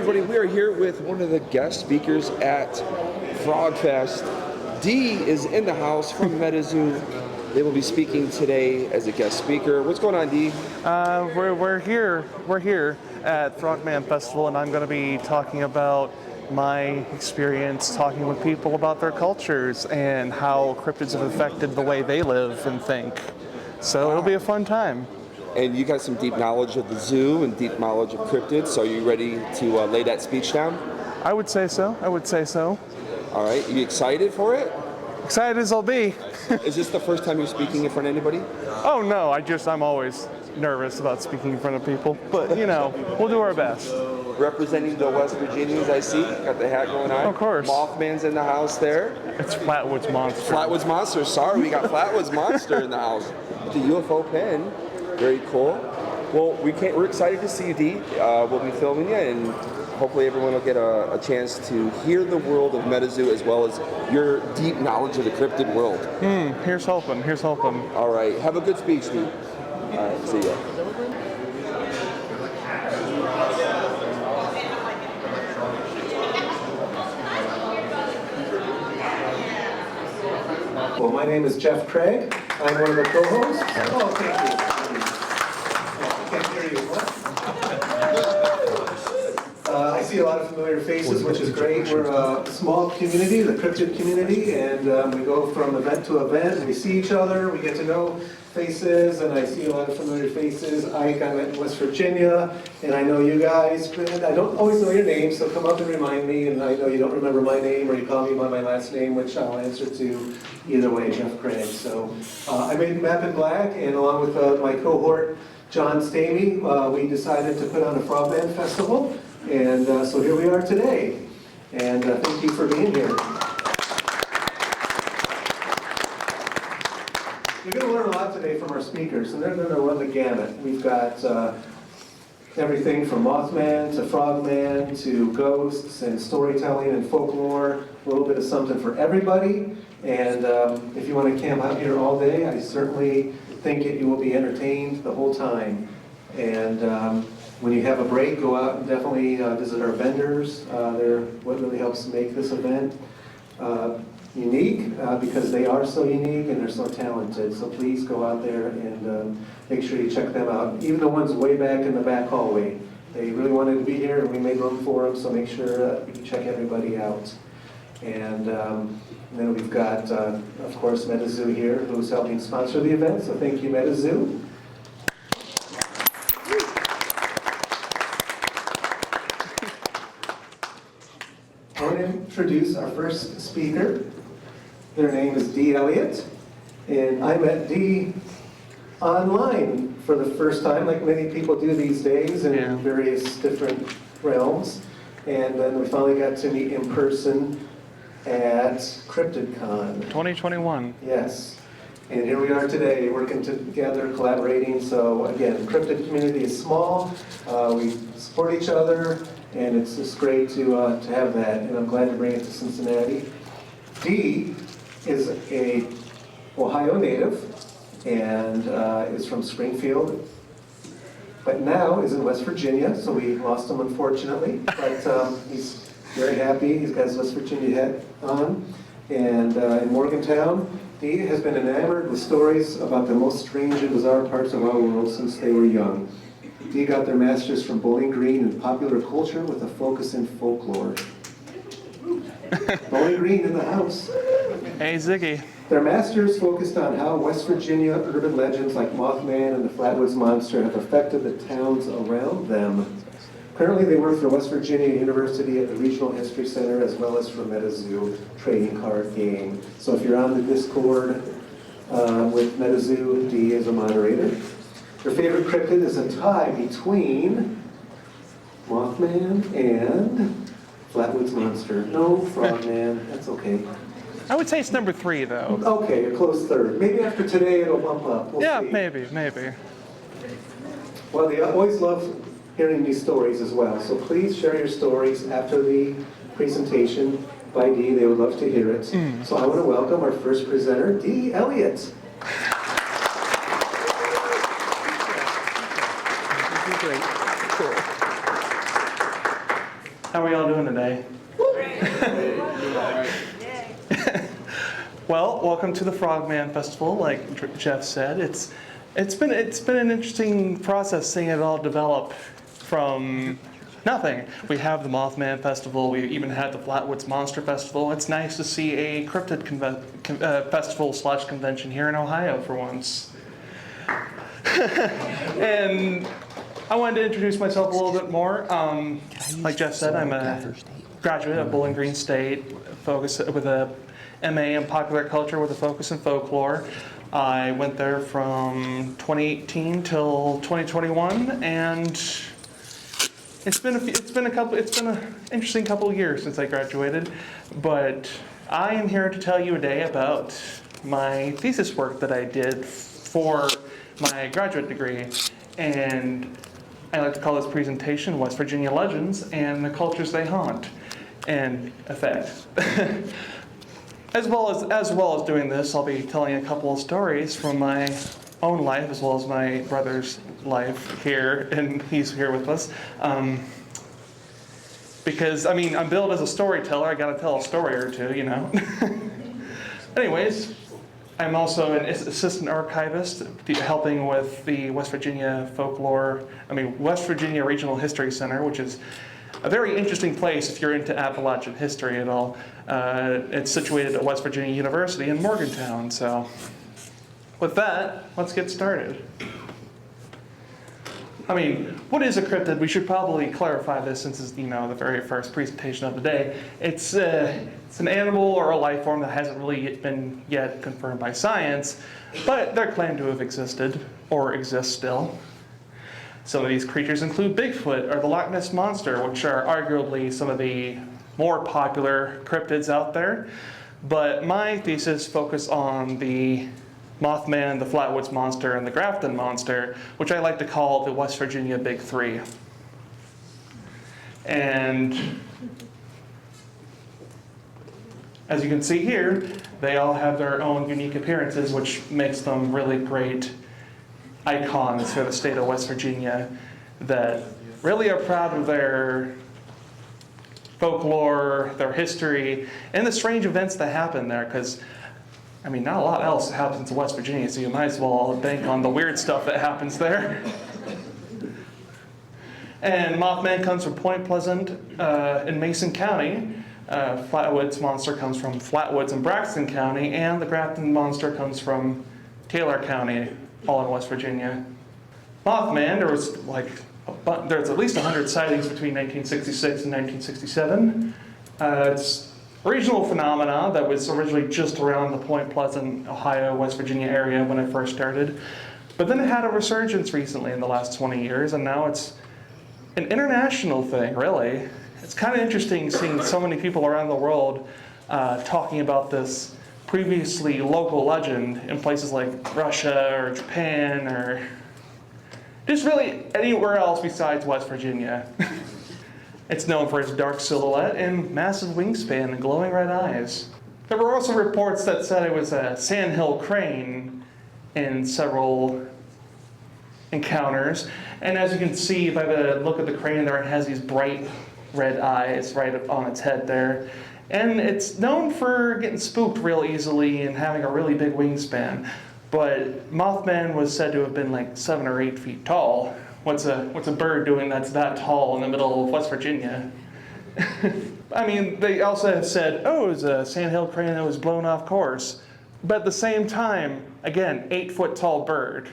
everybody, we are here with one of the guest speakers at Frogfest. Dee is in the house from Metazoo. They will be speaking today as a guest speaker. What's going on, Dee? We're here at Frogman Festival, and I'm going to be talking about my experience talking with people about their cultures and how cryptids have affected the way they live and think. So it'll be a fun time. And you got some deep knowledge of the zoo and deep knowledge of cryptids, so are you ready to lay that speech down? I would say so. All right, you excited for it? Excited as I'll be. Is this the first time you're speaking in front of anybody? Oh no, I'm always nervous about speaking in front of people, but you know, we'll do our best. Representing the West Virginians, I see. Got the hat going on. Of course. Mothman's in the house there. It's Flatwoods Monster. Flatwoods Monster, sorry, we got Flatwoods Monster in the house. The UFO pen, very cool. Well, we're excited to see you, Dee. We'll be filming you, and hopefully everyone will get a chance to hear the world of Metazoo as well as your deep knowledge of the cryptid world. Here's hoping. All right, have a good speech, Dee. All right, see ya. Well, my name is Jeff Craig. I'm one of the co-hosts. Oh, thank you. I can't hear you. I see a lot of familiar faces, which is great. We're a small community, the cryptid community, and we go from event to event, and we see each other, we get to know faces, and I see a lot of familiar faces. I'm in West Virginia, and I know you guys, and I don't always know your name, so come up and remind me, and I know you don't remember my name, or you call me by my last name, which I'll answer to either way, Jeff Craig. So I made Map in Black, and along with my cohort, John Stamey, we decided to put on a Frogman Festival, and so here we are today, and thank you for being here. You're going to learn a lot today from our speakers, and they're going to run the gamut. We've got everything from Mothman to Frogman to ghosts and storytelling and folklore, a little bit of something for everybody. And if you want to camp out here all day, I certainly think you will be entertained the whole time. And when you have a break, go out and definitely visit our vendors. They're what really helps make this event unique, because they are so unique and they're so talented. So please go out there and make sure you check them out. Even the ones way back in the back hallway. They really wanted to be here and we made room for them, so make sure you check everybody out. And then we've got, of course, Metazoo here, who's helping sponsor the event, so thank you, Metazoo. I want to introduce our first speaker. Their name is Dee Elliott, and I met Dee online for the first time, like many people do these days in various different realms. And then we finally got to meet in person at CryptidCon. 2021. Yes. And here we are today, working together, collaborating. So again, the cryptid community is small. We support each other, and it's just great to have that. And I'm glad to bring it to Cincinnati. Dee is a Ohio native and is from Springfield, but now is in West Virginia, so we lost him unfortunately, but he's very happy. He's got his West Virginia hat on. And in Morgantown, Dee has been enamored with stories about the most strange and bizarre parts of our world since they were young. Dee got their master's from Bowling Green in popular culture with a focus in folklore. Bowling Green in the house. Hey, Ziggy. Their masters focused on how West Virginia urban legends like Mothman and the Flatwoods Monster have affected the towns around them. Currently, they work for West Virginia University at the Regional History Center, as well as for Metazoo trading card game. So if you're on the Discord with Metazoo, Dee is a moderator. Their favorite cryptid is a tie between Mothman and Flatwoods Monster. No, Frogman, that's okay. I would say it's number 3, though. Okay, a close third. Maybe after today it'll bump up. We'll see. Maybe. Well, they always love hearing these stories as well. So please share your stories after the presentation by Dee. They would love to hear it. So I want to welcome our first presenter, Dee Elliott. Great. Cool. How are y'all doing today? Well, welcome to the Frogman Festival. Like Jeff said, it's been an interesting process seeing it all develop from nothing. We have the Mothman Festival. We even had the Flatwoods Monster Festival. It's nice to see a cryptid festival/convention here in Ohio for once. And I wanted to introduce myself a little bit more. Like Jeff said, I'm a graduate of Bowling Green State, with a MA in popular culture with a focus in folklore. I went there from 2018 till 2021, and it's been an interesting couple of years since I graduated. But I am here to tell you today about my thesis work that I did for my graduate degree, and I like to call this presentation West Virginia Legends and the Cultures They Haunt and Affect. As well as doing this, I'll be telling a couple of stories from my own life as well as my brother's life here, and he's here with us. Because, I mean, I'm billed as a storyteller, I gotta tell a story or two, you know. Anyways, I'm also an assistant archivist helping with the West Virginia Regional History Center, which is a very interesting place if you're into Appalachian history at all. It's situated at West Virginia University in Morgantown. So with that, let's get started. I mean, what is a cryptid? We should probably clarify this since it's, the very first presentation of the day. It's an animal or a life form that hasn't really been yet confirmed by science, but they're claimed to have existed or exist still. Some of these creatures include Bigfoot or the Loch Ness Monster, which are arguably some of the more popular cryptids out there. But my thesis focused on the Mothman, the Flatwoods Monster, and the Grafton Monster, which I like to call the West Virginia Big Three. And as you can see here, they all have their own unique appearances, which makes them really great icons for the state of West Virginia that really are proud of their folklore, their history, and the strange events that happen there, because I mean, not a lot else happens in West Virginia, so you might as well bank on the weird stuff that happens there. And Mothman comes from Point Pleasant in Mason County. Flatwoods Monster comes from Flatwoods in Braxton County, and the Grafton Monster comes from Taylor County, all in West Virginia. Mothman, there's at least 100 sightings between 1966 and 1967. It's a regional phenomena that was originally just around the Point Pleasant, Ohio, West Virginia area when it first started. But then it had a resurgence recently in the last 20 years, and now it's an international thing, really. It's kind of interesting seeing so many people around the world talking about this previously local legend in places like Russia or Japan or just really anywhere else besides West Virginia. It's known for its dark silhouette and massive wingspan and glowing red eyes. There were also reports that said it was a sandhill crane in several encounters. And as you can see by the look of the crane there, it has these bright red eyes right up on its head there. And it's known for getting spooked real easily and having a really big wingspan. But Mothman was said to have been like 7 or 8 feet tall. What's a bird doing that's that tall in the middle of West Virginia? I mean, they also have said, oh, it was a sandhill crane that was blown off course. But at the same time, again, 8-foot tall bird.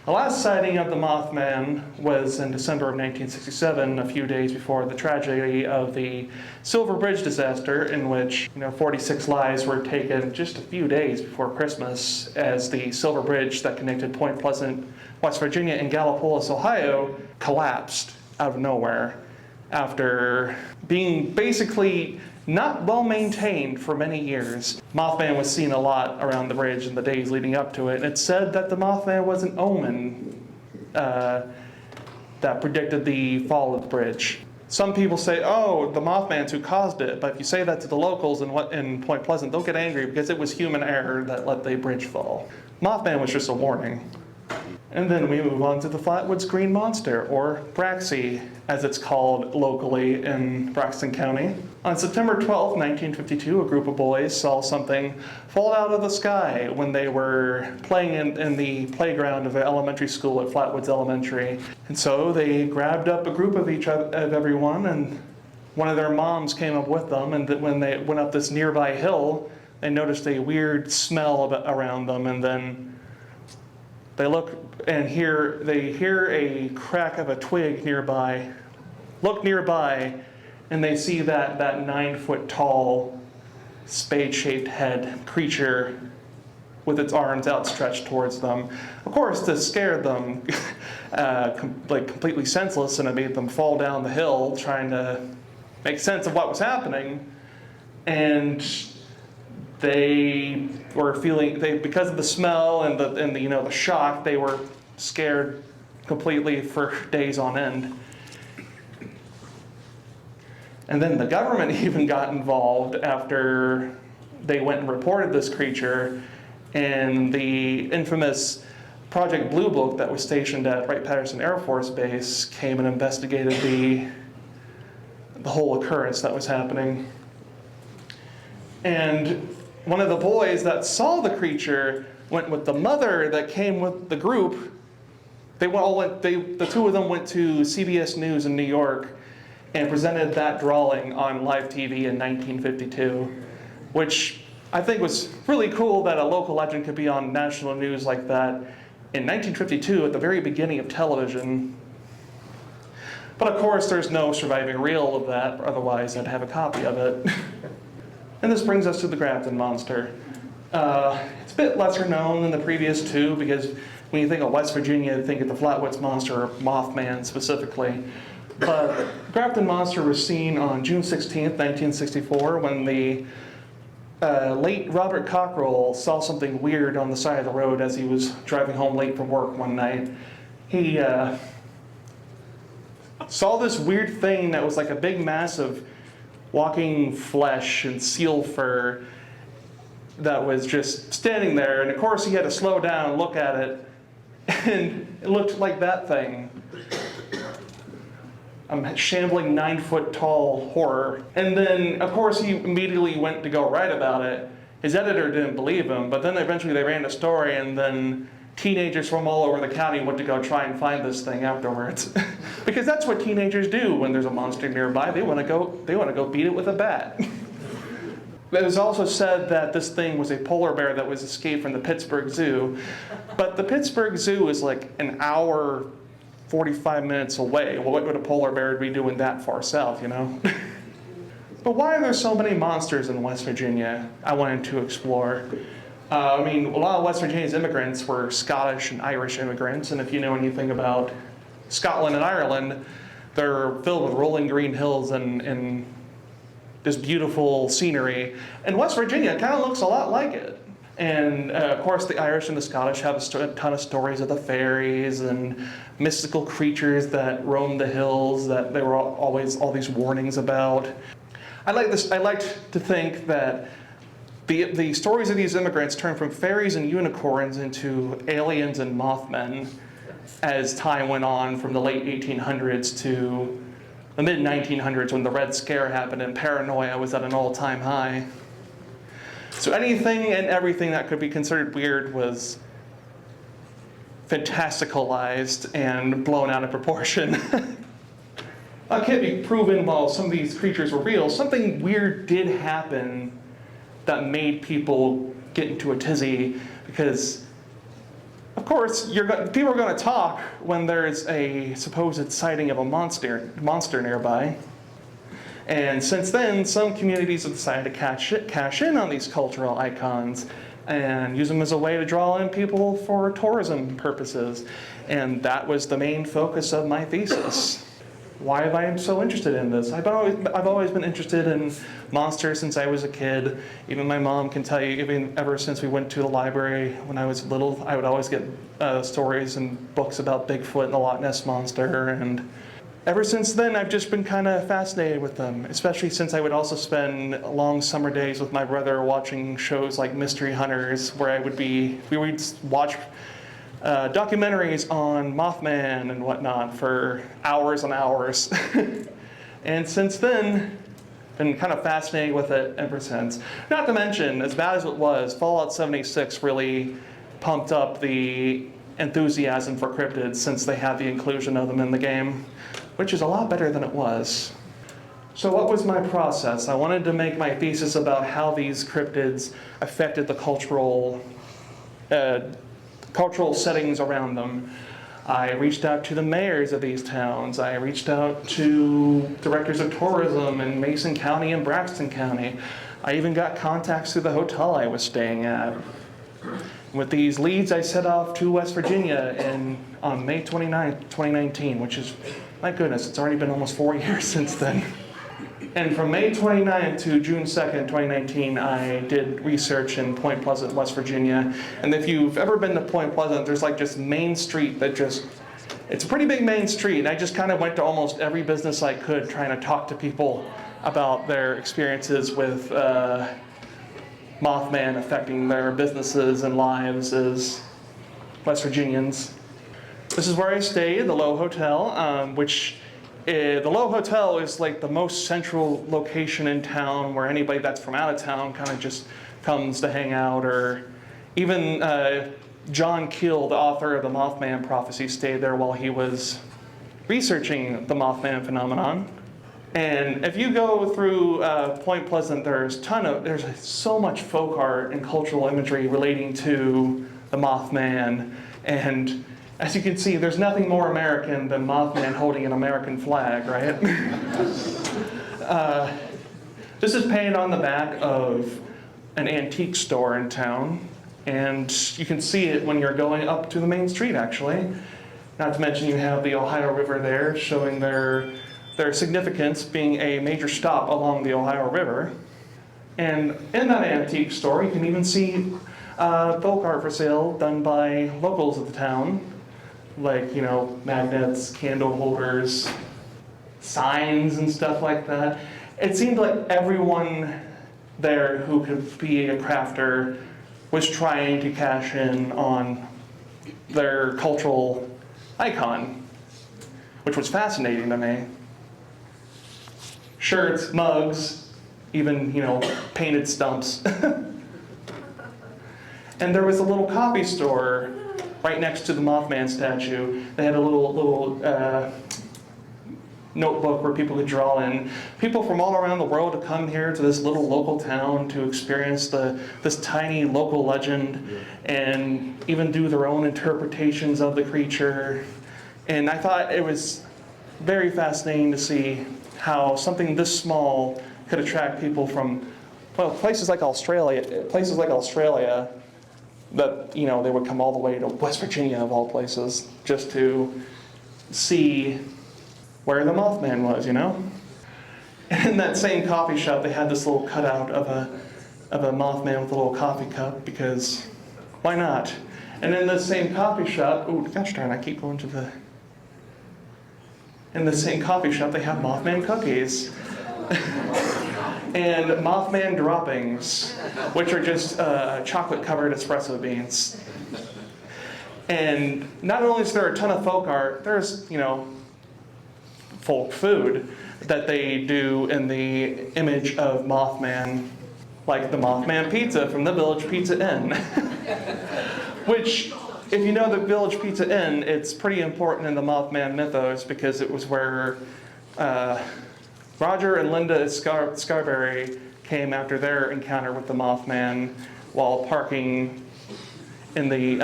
The last sighting of the Mothman was in December of 1967, a few days before the tragedy of the Silver Bridge disaster, in which 46 lives were taken just a few days before Christmas as the Silver Bridge that connected Point Pleasant, West Virginia, and Gallipolis, Ohio, collapsed out of nowhere after being basically not well maintained for many years. Mothman was seen a lot around the bridge in the days leading up to it, and it's said that the Mothman was an omen that predicted the fall of the bridge. Some people say, oh, the Mothman's who caused it, but if you say that to the locals in Point Pleasant, they'll get angry because it was human error that let the bridge fall. Mothman was just a warning. And then we move on to the Flatwoods Green Monster, or Braxy, as it's called locally in Braxton County. On September 12, 1952, a group of boys saw something fall out of the sky when they were playing in the playground of an elementary school at Flatwoods Elementary. And so they grabbed up a group of everyone, and one of their moms came up with them, and when they went up this nearby hill, they noticed a weird smell around them, and then they look and they hear a crack of a twig nearby, look nearby, and they see that 9-foot tall, spade-shaped head creature with its arms outstretched towards them. Of course, this scared them like completely senseless, and it made them fall down the hill trying to make sense of what was happening. And they were feeling, because of the smell and the shock, they were scared completely for days on end. And then the government even got involved after they went and reported this creature, and the infamous Project Blue Book that was stationed at Wright-Patterson Air Force Base came and investigated the whole occurrence that was happening. And one of the boys that saw the creature went with the mother that came with the group. The two of them went to CBS News in New York and presented that drawing on live TV in 1952, which I think was really cool that a local legend could be on national news like that in 1952 at the very beginning of television. But of course, there's no surviving reel of that, otherwise I'd have a copy of it. And this brings us to the Grafton Monster. It's a bit lesser known than the previous two, because when you think of West Virginia, you think of the Flatwoods Monster, or Mothman specifically. But Grafton Monster was seen on June 16th, 1964, when the late Robert Cockrell saw something weird on the side of the road as he was driving home late from work one night. He saw this weird thing that was like a big mass of walking flesh and seal fur that was just standing there. And of course he had to slow down, look at it, and it looked like that thing. A shambling 9-foot tall horror. And then of course he immediately went to go write about it. His editor didn't believe him, but then eventually they ran a story, and then teenagers from all over the county went to go try and find this thing afterwards. Because that's what teenagers do when there's a monster nearby. They want to go beat it with a bat. It was also said that this thing was a polar bear that was escaped from the Pittsburgh Zoo. But the Pittsburgh Zoo is like an hour, 45 minutes away. Well, what would a polar bear be doing that far south, you know? But why are there so many monsters in West Virginia? I wanted to explore. I mean, a lot of West Virginia's immigrants were Scottish and Irish immigrants, and if you know anything about Scotland and Ireland, they're filled with rolling green hills and this beautiful scenery. And West Virginia kind of looks a lot like it. And of course, the Irish and the Scottish have a ton of stories of the fairies and mystical creatures that roam the hills that there were always all these warnings about. I like to think that the stories of these immigrants turned from fairies and unicorns into aliens and Mothmen as time went on, from the late 1800s to the mid-1900s, when the Red Scare happened and paranoia was at an all-time high. So anything and everything that could be considered weird was fantasticalized and blown out of proportion. It can't be proven while some of these creatures were real. Something weird did happen that made people get into a tizzy, because of course people are going to talk when there's a supposed sighting of a monster nearby. And since then, some communities have decided to cash in on these cultural icons and use them as a way to draw in people for tourism purposes. And that was the main focus of my thesis. Why have I been so interested in this? I've always been interested in monsters since I was a kid. Even my mom can tell you, even ever since we went to the library when I was little, I would always get stories and books about Bigfoot and the Loch Ness Monster. And ever since then, I've just been kind of fascinated with them, especially since I would also spend long summer days with my brother watching shows like Mystery Hunters, where we would watch documentaries on Mothman and whatnot for hours and hours. And since then, been kind of fascinated with it ever since. Not to mention, as bad as it was, Fallout 76 really pumped up the enthusiasm for cryptids since they had the inclusion of them in the game, which is a lot better than it was. So what was my process? I wanted to make my thesis about how these cryptids affected the cultural settings around them. I reached out to the mayors of these towns. I reached out to directors of tourism in Mason County and Braxton County. I even got contacts through the hotel I was staying at. With these leads, I set off to West Virginia on May 29th, 2019, which is, my goodness, it's already been almost 4 years since then. And from May 29th to June 2nd, 2019, I did research in Point Pleasant, West Virginia. And if you've ever been to Point Pleasant, there's like just Main Street that it's a pretty big main street. And I just kind of went to almost every business I could trying to talk to people about their experiences with Mothman affecting their businesses and lives as West Virginians. This is where I stayed, the Low Hotel, which the Low Hotel is like the most central location in town where anybody that's from out of town kind of just comes to hang out. Or even John Keel, the author of the Mothman Prophecy, stayed there while he was researching the Mothman phenomenon. And if you go through Point Pleasant, there's so much folk art and cultural imagery relating to the Mothman. And as you can see, there's nothing more American than Mothman holding an American flag, right? This is painted on the back of an antique store in town. And you can see it when you're going up to the main street, actually. Not to mention you have the Ohio River there, showing their significance being a major stop along the Ohio River. And in that antique store, you can even see folk art for sale done by locals of the town, like, you know, magnets, candle holders, signs and stuff like that. It seemed like everyone there who could be a crafter was trying to cash in on their cultural icon, which was fascinating to me. Shirts, mugs, even, you know, painted stumps. And there was a little coffee store right next to the Mothman statue. They had a little notebook where people could draw in. People from all around the world to come here to this little local town to experience this tiny local legend and even do their own interpretations of the creature. And I thought it was very fascinating to see how something this small could attract people from, well, places like Australia, that, you know, they would come all the way to West Virginia, of all places, just to see where the Mothman was, you know? And in that same coffee shop, they had this little cutout of a Mothman with a little coffee cup, because why not? And in the same coffee shop, oh gosh darn, I keep going to the... In the same coffee shop, they have Mothman cookies. And Mothman droppings, which are just chocolate-covered espresso beans. And not only is there a ton of folk art, there's, you know, folk food that they do in the image of Mothman, like the Mothman pizza from the Village Pizza Inn. Which, if you know the Village Pizza Inn, it's pretty important in the Mothman mythos because it was where Roger and Linda Scarberry came after their encounter with the Mothman while parking in the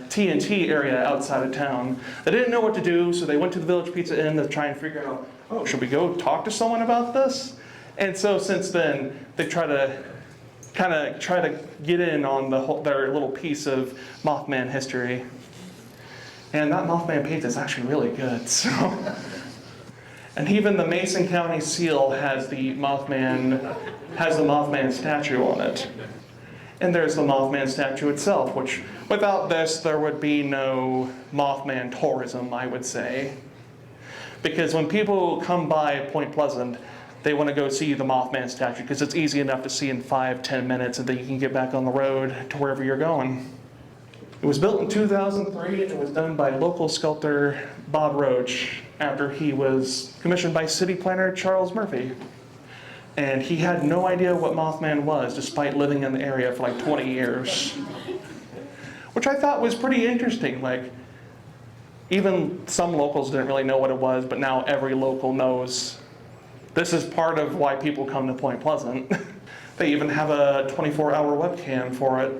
TNT area outside of town. They didn't know what to do, so they went to the Village Pizza Inn to try and figure out, oh, should we go talk to someone about this? And so since then, they try to get in on their little piece of Mothman history. And that Mothman pizza is actually really good, so. And even the Mason County seal has the Mothman statue on it. And there's the Mothman statue itself, which without this, there would be no Mothman tourism, I would say. Because when people come by Point Pleasant, they want to go see the Mothman statue because it's easy enough to see in 5-10 minutes and then you can get back on the road to wherever you're going. It was built in 2003 and it was done by local sculptor Bob Roach after he was commissioned by city planner Charles Murphy. And he had no idea what Mothman was, despite living in the area for like 20 years. Which I thought was pretty interesting. Like, even some locals didn't really know what it was, but now every local knows. This is part of why people come to Point Pleasant. They even have a 24-hour webcam for it.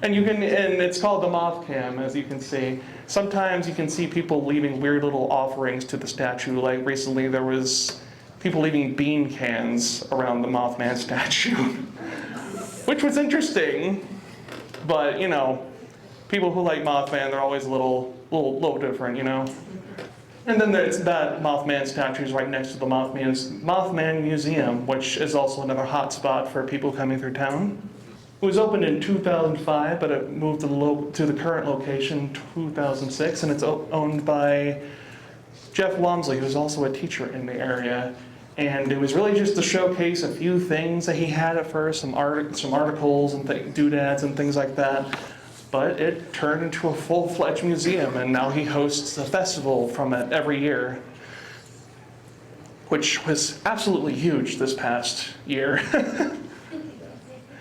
And it's called the Moth Cam, as you can see. Sometimes you can see people leaving weird little offerings to the statue. Like recently there was people leaving bean cans around the Mothman statue. Which was interesting, but you know, people who like Mothman, they're always a little different, you know? And then there's that Mothman statue is right next to the Mothman Museum, which is also another hot spot for people coming through town. It was opened in 2005, but it moved to the current location in 2006, and it's owned by Jeff Walmsley, who's also a teacher in the area. And it was really just to showcase a few things that he had at first, some articles and doodads and things like that. But it turned into a full-fledged museum, and now he hosts a festival from it every year, which was absolutely huge this past year.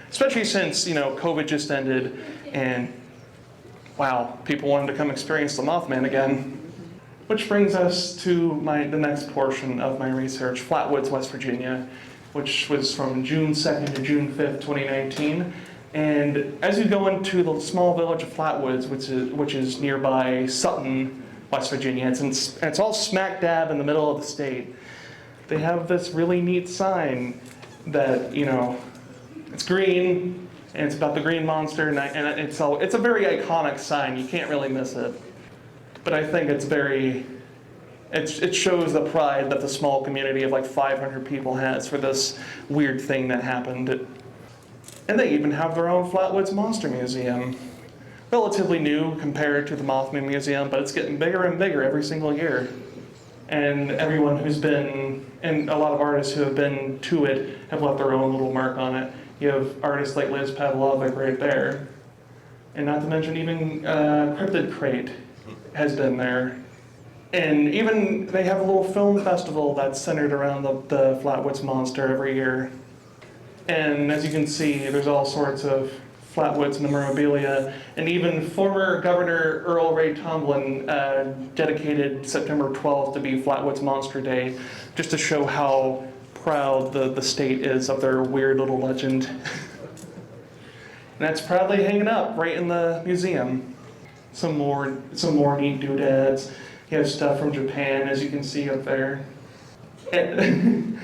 Especially since, you know, COVID just ended and, wow, people wanted to come experience the Mothman again. Which brings us to the next portion of my research, Flatwoods, West Virginia, which was from June 2nd to June 5th, 2019. And as you go into the small village of Flatwoods, which is nearby Sutton, West Virginia, it's all smack dab in the middle of the state. They have this really neat sign that, you know, it's green, and it's about the green monster, and it's a very iconic sign. You can't really miss it. But I think it shows the pride that the small community of like 500 people has for this weird thing that happened. And they even have their own Flatwoods Monster Museum. Relatively new compared to the Mothman Museum, but it's getting bigger and bigger every single year. And everyone who's been, and a lot of artists who have been to it have left their own little mark on it. You have artists like Liz Pavlovic right there. And not to mention even Cryptid Crate has been there. And even they have a little film festival that's centered around the Flatwoods Monster every year. And as you can see, there's all sorts of Flatwoods memorabilia, and even former Governor Earl Ray Tomblin dedicated September 12th to be Flatwoods Monster Day, just to show how proud the state is of their weird little legend. And that's proudly hanging up right in the museum. Some more neat doodads. You have stuff from Japan, as you can see up there. And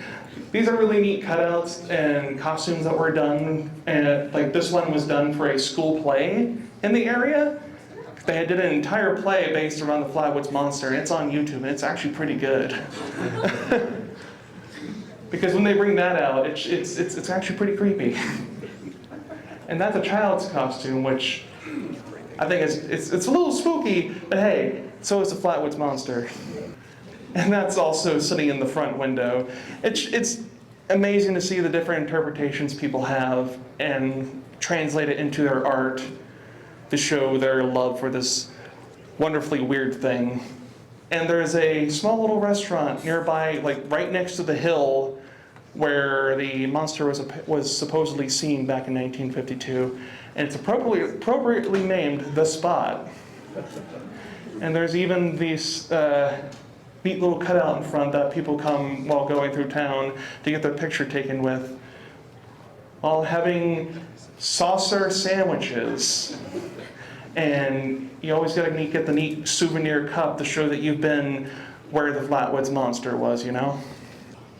these are really neat cutouts and costumes that were done. And like this one was done for a school play in the area. They did an entire play based around the Flatwoods Monster, and it's on YouTube, and it's actually pretty good. Because when they bring that out, it's actually pretty creepy. And that's a child's costume, which I think it's a little spooky, but hey, so is the Flatwoods Monster. And that's also sitting in the front window. It's amazing to see the different interpretations people have and translate it into their art to show their love for this wonderfully weird thing. And there's a small little restaurant nearby, like right next to the hill where the monster was supposedly seen back in 1952. And it's appropriately named The Spot. And there's even these neat little cutout in front that people come while going through town to get their picture taken with, while having saucer sandwiches. And you always gotta get the neat souvenir cup to show that you've been where the Flatwoods Monster was, you know?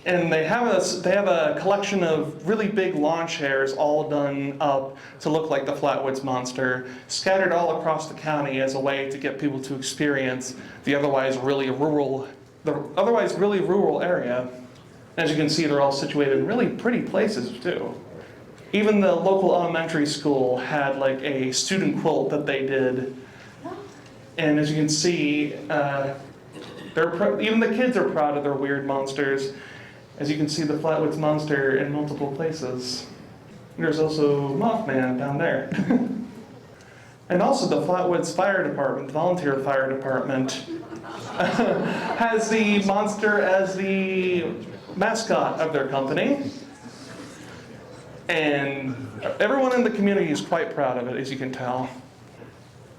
And they have a collection of really big lawn chairs all done up to look like the Flatwoods Monster, scattered all across the county as a way to get people to experience the otherwise really rural area. As you can see, they're all situated in really pretty places too. Even the local elementary school had like a student quilt that they did. And as you can see, even the kids are proud of their weird monsters. As you can see the Flatwoods Monster in multiple places. There's also Mothman down there. And also the Flatwoods Fire Department, the volunteer fire department, has the monster as the mascot of their company. And everyone in the community is quite proud of it, as you can tell.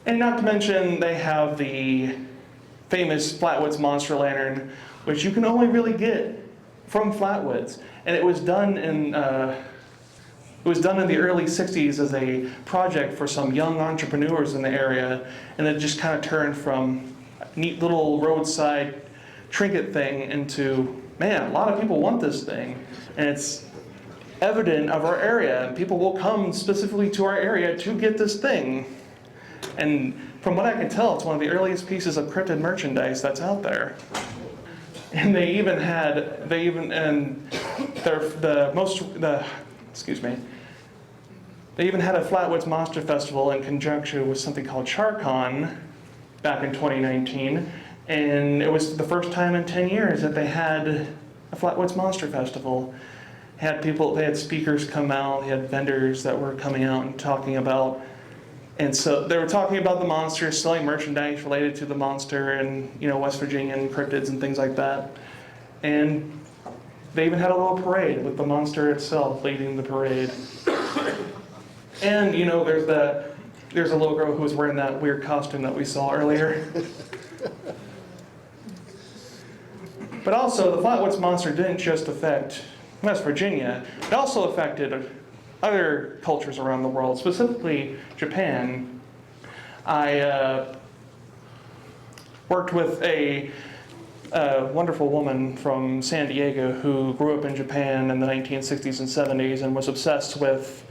And not to mention, they have the famous Flatwoods Monster Lantern, which you can only really get from Flatwoods. And it was done in the early 60s as a project for some young entrepreneurs in the area, and it just kind of turned from a neat little roadside trinket thing into, man, a lot of people want this thing, and it's evident of our area, and people will come specifically to our area to get this thing. And from what I can tell, it's one of the earliest pieces of cryptid merchandise that's out there. And they even had, They even had a Flatwoods Monster Festival in conjunction with something called CharCon back in 2019, and it was the first time in 10 years that they had a Flatwoods Monster Festival. They had speakers come out, they had vendors that were coming out and talking about, and so they were talking about the monster, selling merchandise related to the monster and, West Virginia and cryptids and things like that. And they even had a little parade with the monster itself leading the parade. And, there's a little girl who was wearing that weird costume that we saw earlier. But also, the Flatwoods Monster didn't just affect West Virginia. It also affected other cultures around the world, specifically Japan. I worked with a wonderful woman from San Diego who grew up in Japan in the 1960s and 70s and was obsessed with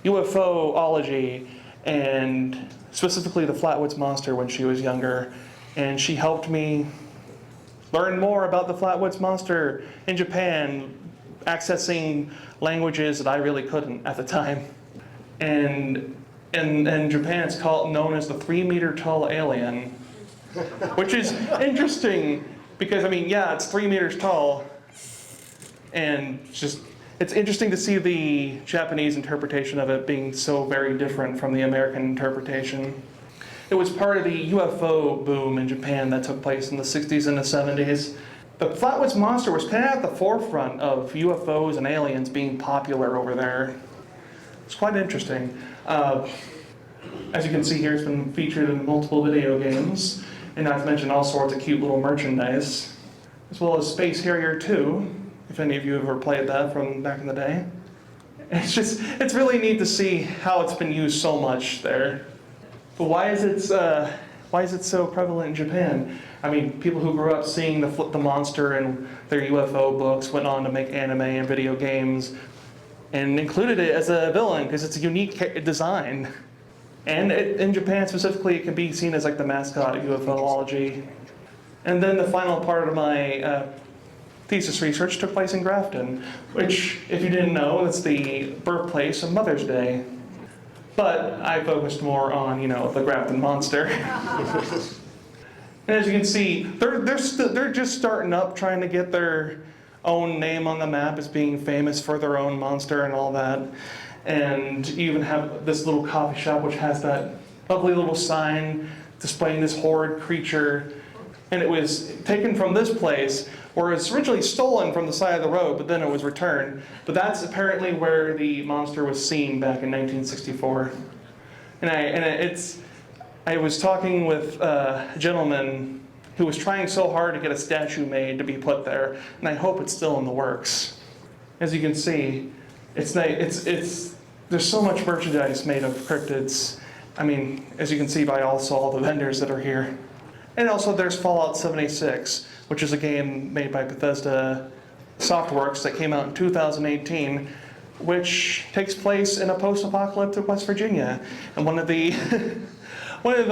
UFOlogy and specifically the Flatwoods Monster when she was younger. And she helped me learn more about the Flatwoods Monster in Japan, accessing languages that I really couldn't at the time. And in Japan, it's known as the 3-meter tall alien, which is interesting because, it's 3 meters tall, and it's interesting to see the Japanese interpretation of it being so very different from the American interpretation. It was part of the UFO boom in Japan that took place in the 60s and the 70s. The Flatwoods Monster was kind of at the forefront of UFOs and aliens being popular over there. It's quite interesting. As you can see here, it's been featured in multiple video games, and not to mention all sorts of cute little merchandise, as well as Space Harrier 2, if any of you have ever played that from back in the day. It's really neat to see how it's been used so much there. But why is it so prevalent in Japan? People who grew up seeing the monster in their UFO books went on to make anime and video games and included it as a villain because it's a unique design. And in Japan specifically, it can be seen as like the mascot of UFOlogy. And then the final part of my thesis research took place in Grafton, which, if you didn't know, it's the birthplace of Mother's Day. But I focused more on, the Grafton monster. And as you can see, they're just starting up, trying to get their own name on the map as being famous for their own monster and all that. And you even have this little coffee shop which has that lovely little sign displaying this horrid creature. And it was taken from this place, where it was originally stolen from the side of the road, but then it was returned. But that's apparently where the monster was seen back in 1964. And I was talking with a gentleman who was trying so hard to get a statue made to be put there, and I hope it's still in the works. As you can see, there's so much merchandise made of cryptids. As you can see by also all the vendors that are here. And also there's Fallout 76, which is a game made by Bethesda Softworks that came out in 2018, which takes place in a post-apocalyptic West Virginia. And one of the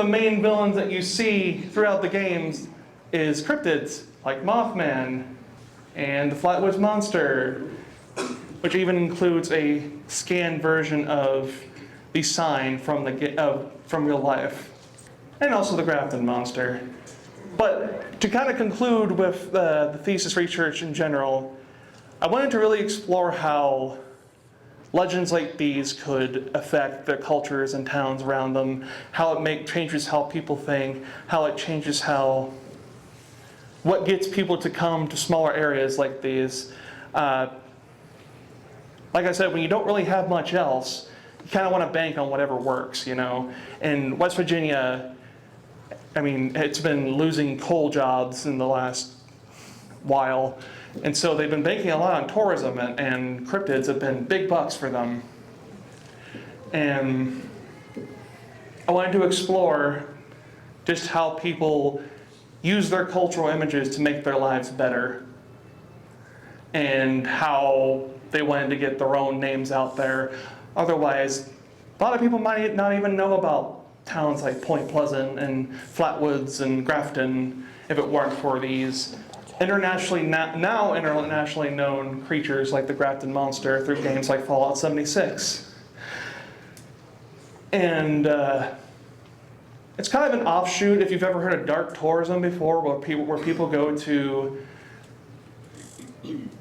main villains that you see throughout the games is cryptids, like Mothman and the Flatwoods Monster, which even includes a scanned version of the sign from real life, and also the Grafton Monster. But to kind of conclude with the thesis research in general, I wanted to really explore how legends like these could affect the cultures and towns around them, how it changes how people think, how it changes what gets people to come to smaller areas like these. Like I said, when you don't really have much else, you kind of want to bank on whatever works, you know. And West Virginia, I mean, it's been losing coal jobs in the last while. And so they've been banking a lot on tourism, and cryptids have been big bucks for them. And I wanted to explore just how people use their cultural images to make their lives better, and how they wanted to get their own names out there. Otherwise, a lot of people might not even know about towns like Point Pleasant and Flatwoods and Grafton if it weren't for these now internationally known creatures like the Grafton Monster through games like Fallout 76. And it's kind of an offshoot, if you've ever heard of dark tourism before, where people go to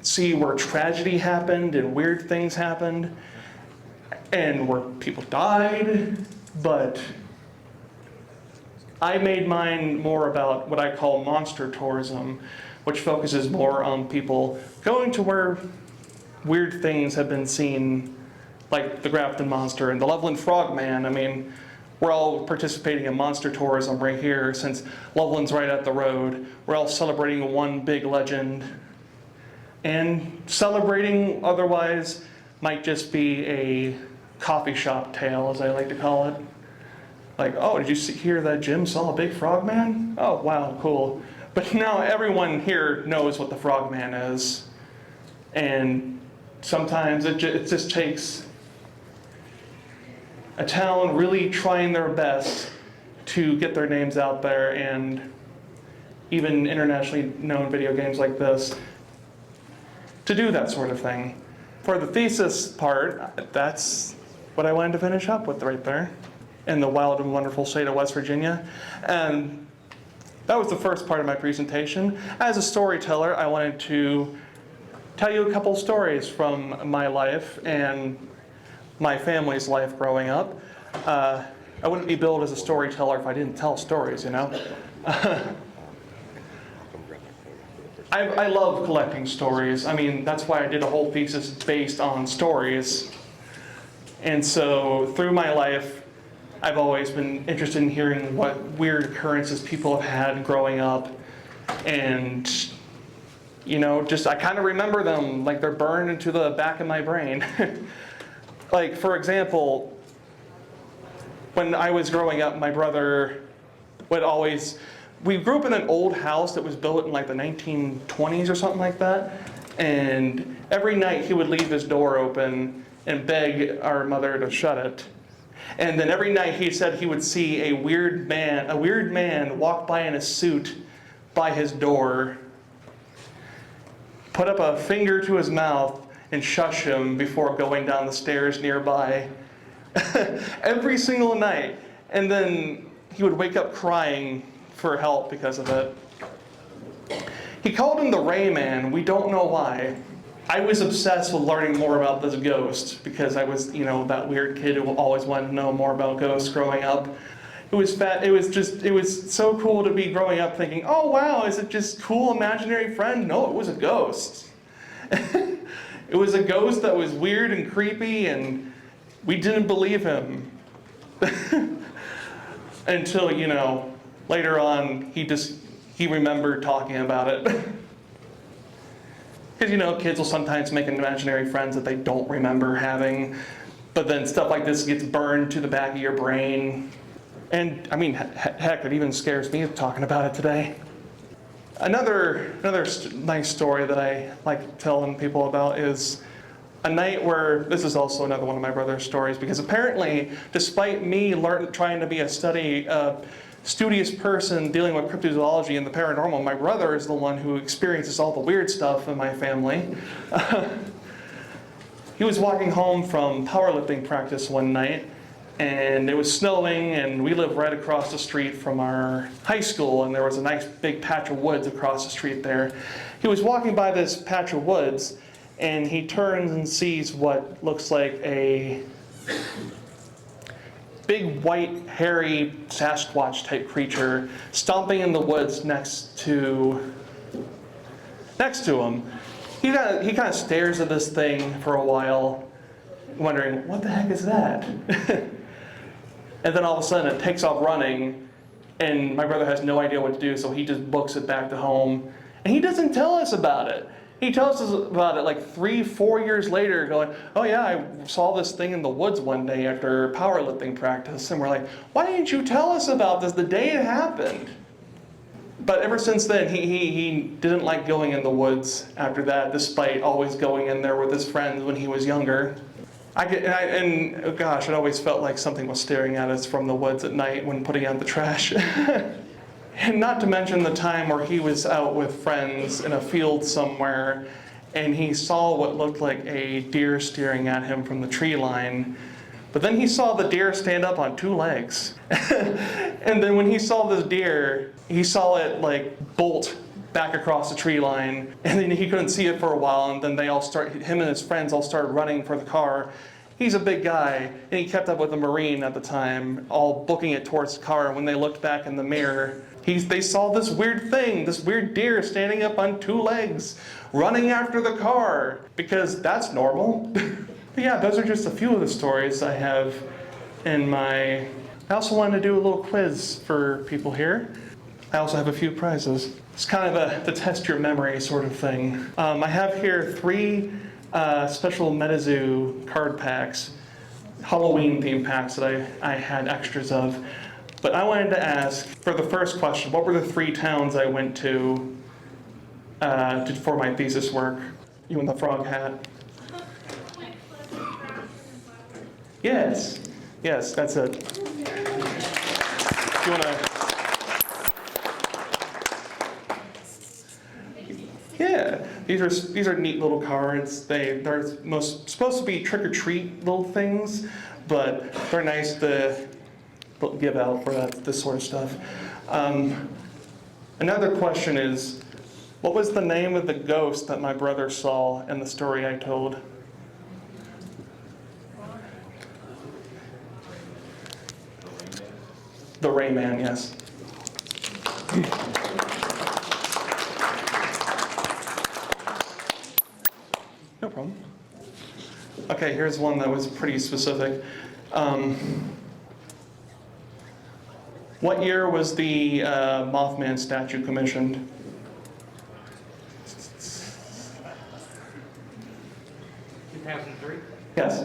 see where tragedy happened and weird things happened and where people died. But I made mine more about what I call monster tourism, which focuses more on people going to where weird things have been seen, like the Grafton Monster and the Loveland Frogman. I mean, we're all participating in monster tourism right here, since Loveland's right up the road. We're all celebrating one big legend. And celebrating otherwise might just be a coffee shop tale, as I like to call it. Like, oh, did you hear that Jim saw a big frogman? Oh, wow, cool. But now everyone here knows what the frogman is. And sometimes it just takes a town really trying their best to get their names out there, and even internationally known video games like this to do that sort of thing. For the thesis part, that's what I wanted to finish up with right there, in the wild and wonderful state of West Virginia. And that was the first part of my presentation. As a storyteller, I wanted to tell you a couple stories from my life and my family's life growing up. I wouldn't be billed as a storyteller if I didn't tell stories, you know? I love collecting stories. I mean, that's why I did a whole thesis based on stories. And so through my life, I've always been interested in hearing what weird occurrences people have had growing up. And, you know, just I kind of remember them like they're burned into the back of my brain. Like, for example, when I was growing up, my brother would always... We grew up in an old house that was built in like the 1920s or something like that. And every night he would leave his door open and beg our mother to shut it. And then every night he said he would see a weird man walk by in a suit by his door, put up a finger to his mouth and shush him before going down the stairs nearby. Every single night. And then he would wake up crying for help because of it. He called him the Ray Man. We don't know why. I was obsessed with learning more about this ghost because I was, you know, that weird kid who always wanted to know more about ghosts growing up. It was so cool to be growing up thinking, oh wow, is it just cool imaginary friend? No, it was a ghost. It was a ghost that was weird and creepy, and we didn't believe him. Until, you know, later on, he remembered talking about it. Because, you know, kids will sometimes make imaginary friends that they don't remember having, but then stuff like this gets burned to the back of your brain. And, I mean, heck, it even scares me talking about it today. Another nice story that I like telling people about is a night where, this is also another one of my brother's stories, because apparently, despite me trying to be a studious person dealing with cryptozoology and the paranormal, my brother is the one who experiences all the weird stuff in my family. He was walking home from powerlifting practice one night, and it was snowing, and we live right across the street from our high school, and there was a nice big patch of woods across the street there. He was walking by this patch of woods, and he turns and sees what looks like a big white hairy Sasquatch type creature stomping in the woods next to him. He kind of stares at this thing for a while, wondering, what the heck is that? And then all of a sudden it takes off running, and my brother has no idea what to do, so he just books it back to home. And he doesn't tell us about it. He tells us about it like 3-4 years later, going, oh yeah, I saw this thing in the woods one day after powerlifting practice. And we're like, why didn't you tell us about this the day it happened? But ever since then, he didn't like going in the woods after that, despite always going in there with his friends when he was younger. Gosh, it always felt like something was staring at us from the woods at night when putting out the trash. And not to mention the time where he was out with friends in a field somewhere, and he saw what looked like a deer staring at him from the tree line. But then he saw the deer stand up on 2 legs. And then when he saw this deer, he saw it like bolt back across the tree line, and then he couldn't see it for a while, and then him and his friends all started running for the car. He's a big guy, and he kept up with the Marine at the time, all booking it towards the car. When they looked back in the mirror, they saw this weird thing, this weird deer standing up on 2 legs, running after the car, because that's normal. But yeah, those are just a few of the stories I have in my... I also wanted to do a little quiz for people here. I also have a few prizes. It's kind of to test your memory sort of thing. I have here 3 special Metazoo card packs, Halloween themed packs that I had extras of. But I wanted to ask, for the first question, what were the 3 towns I went to for my thesis work? You in the frog hat? Yes, that's it. You wanna? Yeah, these are neat little cards. They're supposed to be trick or treat little things, but they're nice to give out for this sort of stuff. Another question is, what was the name of the ghost that my brother saw in the story I told? The Rayman, yes. No problem. Okay, here's one that was pretty specific. What year was the Mothman statue commissioned? 2003? Yes.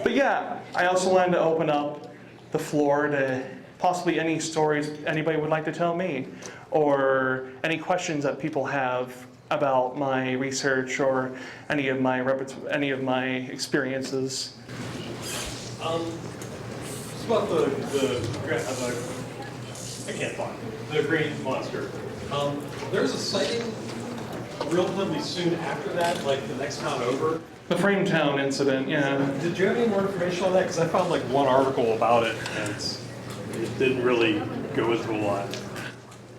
But yeah, I also wanted to open up the floor to possibly any stories anybody would like to tell me, or any questions that people have about my research or any of my experiences. It's about the green monster. There's a sighting relatively soon after that, like the next town over. The Frametown incident, yeah. Did you have any more information on that? Because I found like one article about it, and it didn't really go into a lot.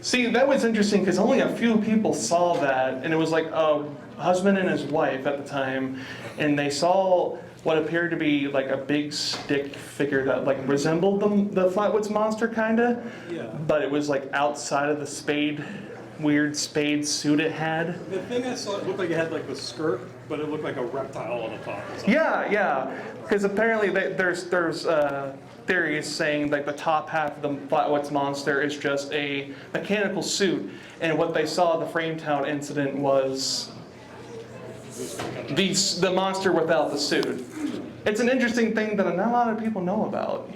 See, that was interesting because only a few people saw that, and it was like a husband and his wife at the time, and they saw what appeared to be like a big stick figure that like resembled the Flatwoods Monster kinda, Yeah. but it was like outside of the weird spade suit it had. The thing I saw, it looked like it had like the skirt, but it looked like a reptile on the top or something. Yeah, because apparently there's theories saying like the top half of the Flatwoods Monster is just a mechanical suit, and what they saw at the Frametown incident was the monster without the suit. It's an interesting thing that not a lot of people know about.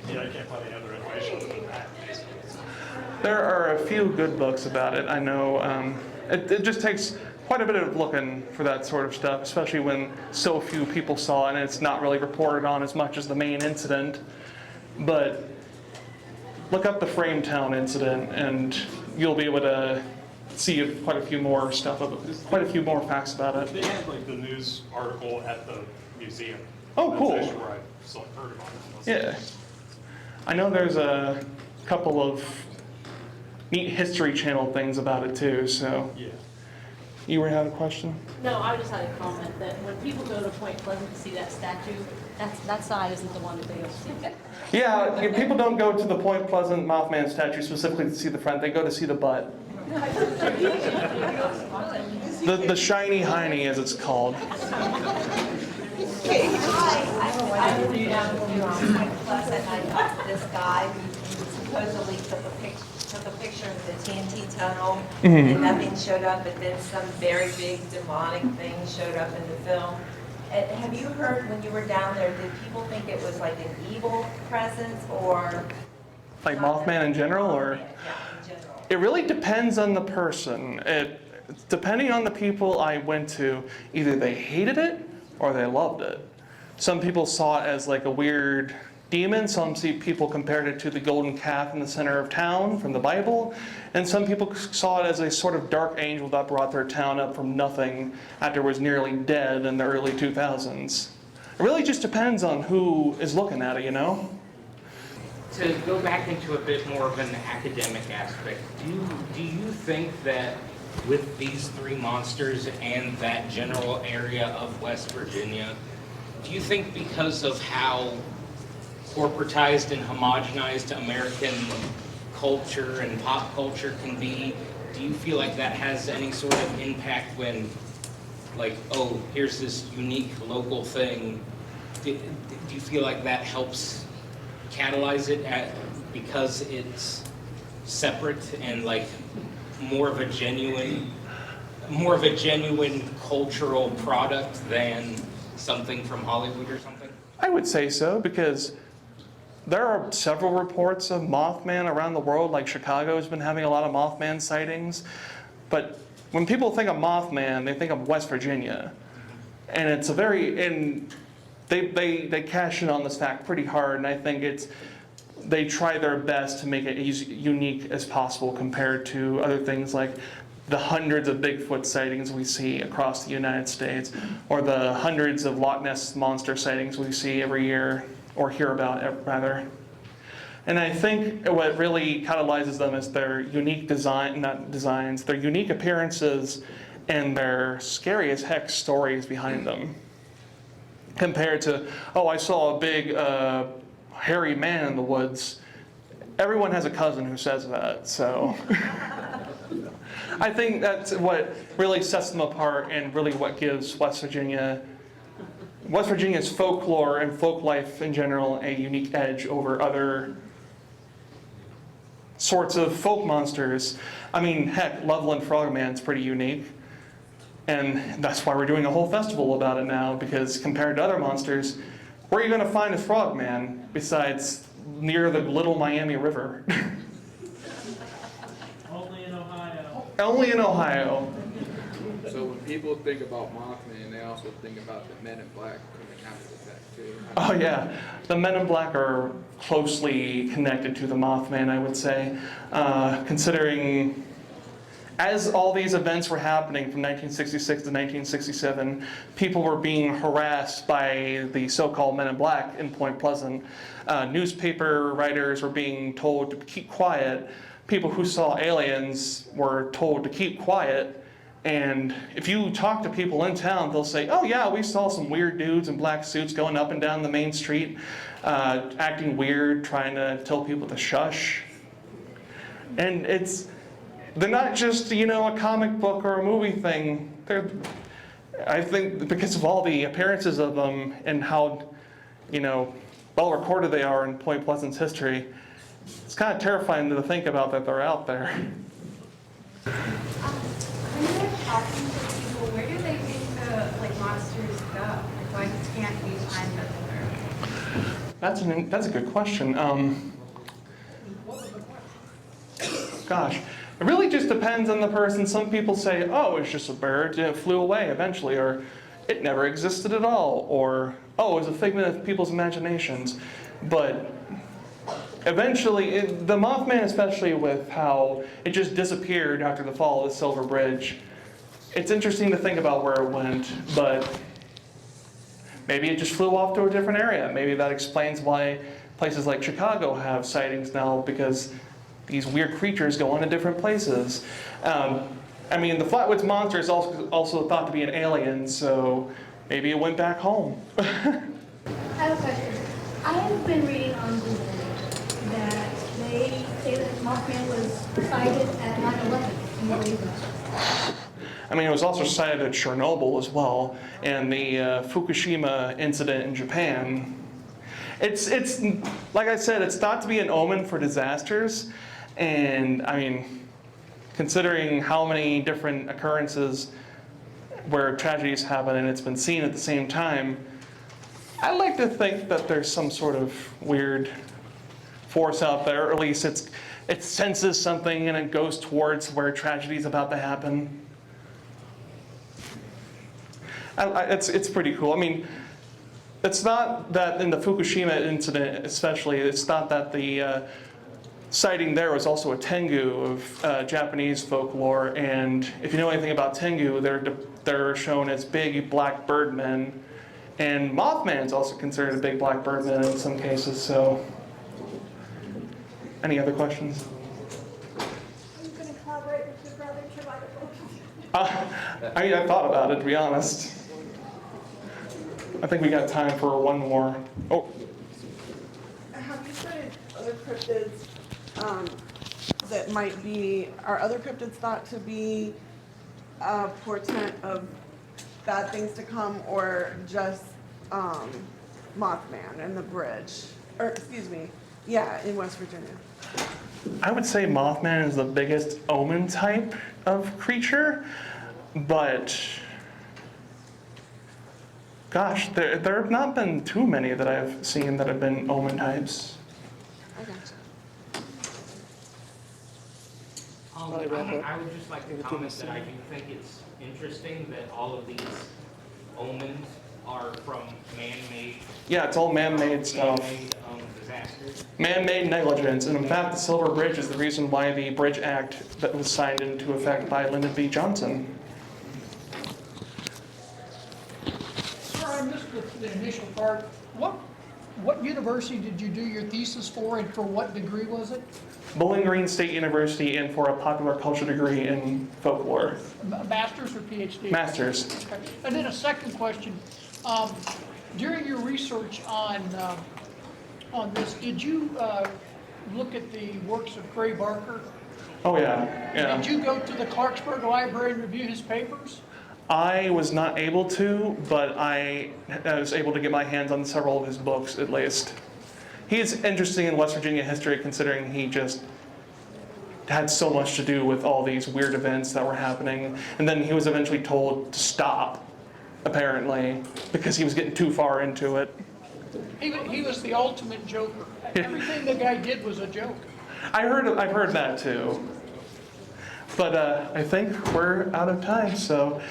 Yeah, I can't find any other information other than that. There are a few good books about it. I know it just takes quite a bit of looking for that sort of stuff, especially when so few people saw it and it's not really reported on as much as the main incident. But look up the Frametown incident and you'll be able to see quite a few more facts about it. They had like the news article at the museum. Oh, cool. That's actually where I heard about it. Yeah. I know there's a couple of neat History Channel things about it too, so. Yeah. You were having a question? No, I just had a comment that when people go to Point Pleasant to see that statue, that side isn't the one that they go see. Yeah, people don't go to the Point Pleasant Mothman statue specifically to see the front, they go to see the butt. The shiny hiney, as it's called. I moved down to Point Pleasant, and I talked to this guy who supposedly took a picture of the TNT tunnel, and nothing showed up, but then some very big demonic thing showed up in the film. Have you heard, when you were down there, did people think it was like an evil presence, or? Like Mothman in general, or? Yeah, in general. It really depends on the person. Depending on the people I went to, either they hated it or they loved it. Some people saw it as like a weird demon. Some people compared it to the golden calf in the center of town from the Bible. And some people saw it as a sort of dark angel that brought their town up from nothing after it was nearly dead in the early 2000s. It really just depends on who is looking at it, you know? To go back into a bit more of an academic aspect, do you think that with these three monsters and that general area of West Virginia, do you think because of how corporatized and homogenized American culture and pop culture can be, do you feel like that has any sort of impact when, like, oh, here's this unique local thing? Do you feel like that helps catalyze it because it's separate and like more of a genuine cultural product than something from Hollywood or something? I would say so, because there are several reports of Mothman around the world, like Chicago has been having a lot of Mothman sightings. But when people think of Mothman, they think of West Virginia. And it's a very, they cash in on this fact pretty hard, and I think they try their best to make it as unique as possible compared to other things like the hundreds of Bigfoot sightings we see across the United States, or the hundreds of Loch Ness Monster sightings we see every year, or hear about, rather. And I think what really catalyzes them is their unique their unique appearances and their scary as heck stories behind them. Compared to, oh, I saw a big hairy man in the woods. Everyone has a cousin who says that, so. I think that's what really sets them apart, and really what gives West Virginia's folklore and folk life in general a unique edge over other sorts of folk monsters. I mean, heck, Loveland Frogman's pretty unique. And that's why we're doing a whole festival about it now, because compared to other monsters, where are you going to find a frogman besides near the Little Miami River? Only in Ohio. Only in Ohio. So when people think about Mothman, they also think about the Men in Black coming after the fact too. Oh yeah, the Men in Black are closely connected to the Mothman, I would say, considering as all these events were happening from 1966 to 1967, people were being harassed by the so-called Men in Black in Point Pleasant. Newspaper writers were being told to keep quiet. People who saw aliens were told to keep quiet. And if you talk to people in town, they'll say, oh yeah, we saw some weird dudes in black suits going up and down the main street, acting weird, trying to tell people to shush. And they're not just, a comic book or a movie thing. I think because of all the appearances of them and how, well recorded they are in Point Pleasant's history, it's kind of terrifying to think about that they're out there. When you're talking to people, where do they think the monsters go? Why can't we find them? That's a good question. Gosh, it really just depends on the person. Some people say, oh, it's just a bird, it flew away eventually, or it never existed at all, or oh, it was a figment of people's imaginations. But eventually, the Mothman, especially with how it just disappeared after the fall of the Silver Bridge, it's interesting to think about where it went, but maybe it just flew off to a different area. Maybe that explains why places like Chicago have sightings now because these weird creatures go into different places. I mean, the Flatwoods Monster is also thought to be an alien, so maybe it went back home. I have a question. I have been reading on Google that they say that Mothman was sighted at 9/11. Do you believe that? I mean, it was also cited at Chernobyl as well, and the Fukushima incident in Japan. It's like I said, it's thought to be an omen for disasters, and I mean, considering how many different occurrences where tragedies happen and it's been seen at the same time, I like to think that there's some sort of weird force out there, or at least it senses something and it goes towards where tragedy is about to happen. It's pretty cool. I mean, it's not that in the Fukushima incident especially, it's not that the sighting there was also a Tengu of Japanese folklore, and if you know anything about Tengu, they're shown as big black birdmen, and Mothman is also considered a big black birdman in some cases, so. Any other questions? Are you going to collaborate with your brother to write a book? I mean, I thought about it, to be honest. I think we got time for one more. Oh, Have you studied other cryptids that might be, are other cryptids thought to be a portent of bad things to come, or just Mothman and the bridge? Or, excuse me, yeah, in West Virginia. I would say Mothman is the biggest omen type of creature, but gosh, there have not been too many that I've seen that have been omen types. I gotcha. I would just like to comment that I do think it's interesting that all of these omens are from man-made. Yeah, it's all man-made stuff. Man-made disasters. Man-made negligence, and in fact, the Silver Bridge is the reason why the Bridge Act that was signed into effect by Lyndon B. Johnson. Sir, I missed the initial part. What university did you do your thesis for, and for what degree was it? Bowling Green State University, and for a popular culture degree in folklore. Master's or PhD? Masters. Okay. And then a second question. During your research on this, did you look at the works of Gray Barker? Oh yeah, yeah. Did you go to the Clarksburg Library and review his papers? I was not able to, but I was able to get my hands on several of his books at least. He is interesting in West Virginia history, considering he just had so much to do with all these weird events that were happening. And then he was eventually told to stop, apparently, because he was getting too far into it. He was the ultimate joker. Everything the guy did was a joke. I've heard that too. But I think we're out of time, so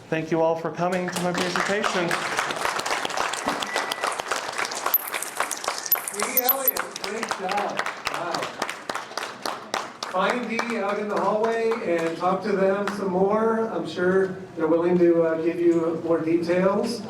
thank you all for coming to my presentation. Dee Elliott, great job. Wow. Find Dee out in the hallway and talk to them some more. I'm sure they're willing to give you more details.